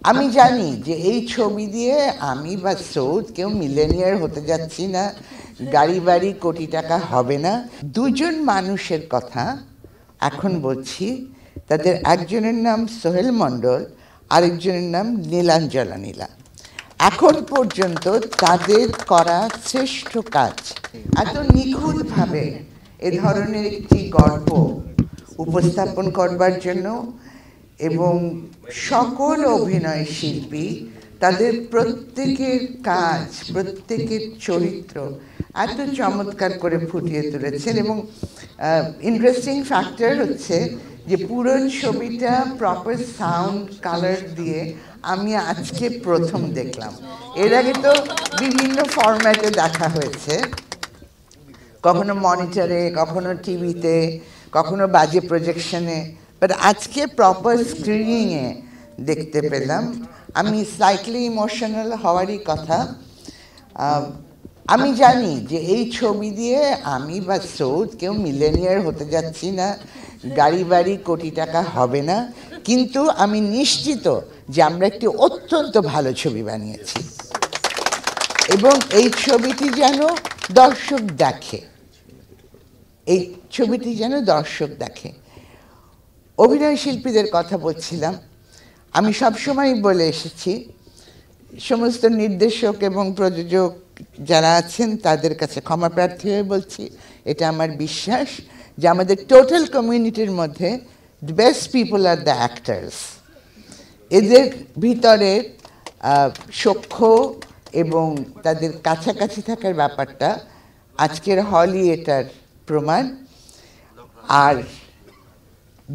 আমি জানি যে এই ছবি দিয়ে আমি বা সৌদ কেউ মিলেনিয়ার হতে যাচ্ছি না, গাড়ি বাড়ি কোটি টাকা হবে না। দুজন মানুষের কথা এখন বলছি। তাদের একজনের নাম সোহেল মণ্ডল, আরেকজনের নাম নীলাঞ্জলা নীলা। এখন পর্যন্ত তাদের করা শ্রেষ্ঠ কাজ, এত নিখুঁতভাবে এ ধরনের একটি গল্প উপস্থাপন করবার জন্য, এবং সকল অভিনয় শিল্পী তাদের প্রত্যেকের কাজ, প্রত্যেকের চরিত্র এত চমৎকার করে ফুটিয়ে তুলেছেন। এবং ইন্টারেস্টিং ফ্যাক্টর হচ্ছে যে পুরো ছবিটা প্রপার সাউন্ড কালার দিয়ে আমি আজকে প্রথম দেখলাম। এর আগে তো বিভিন্ন ফরম্যাটে দেখা হয়েছে, কখনো মনিটরে, কখনো টিভিতে, কখনো বাজে প্রজেকশনে, বাট আজকে প্রপার স্ক্রিনিংয়ে দেখতে পেলাম। আমি স্লাইটলি ইমোশনাল হওয়ারই কথা। আমি জানি যে এই ছবি দিয়ে আমি বা সৌদ কেউ মিলেনিয়ার হতে যাচ্ছি না, গাড়ি বাড়ি কোটি টাকা হবে না, কিন্তু আমি নিশ্চিত যে আমরা একটি অত্যন্ত ভালো ছবি বানিয়েছি এবং এই ছবিটি যেন দর্শক দেখে, এই ছবিটি যেন দর্শক দেখে। অভিনয় শিল্পীদের কথা বলছিলাম। আমি সবসময় বলে এসেছি, সমস্ত নির্দেশক এবং প্রযোজক যারা আছেন তাদের কাছে ক্ষমা প্রার্থী হয়ে বলছি, এটা আমার বিশ্বাস যে আমাদের টোটাল কমিউনিটির মধ্যে the best people are the actors. এদের ভিতরে সখ্য এবং তাদের কাছাকাছি থাকার ব্যাপারটা আজকের হলই এটার প্রমাণ। আর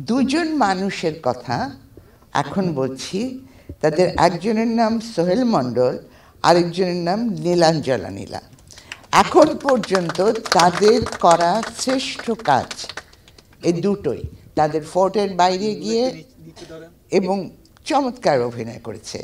দুজন মানুষের কথা এখন বলছি। তাদের একজনের নাম সোহেল মণ্ডল, আরেকজনের নাম নীলাঞ্জলা নীলা। এখন পর্যন্ত তাদের করা শ্রেষ্ঠ কাজ এই দুটোই, তাদের ফোর্টের বাইরে গিয়ে এবং চমৎকার অভিনয় করেছে।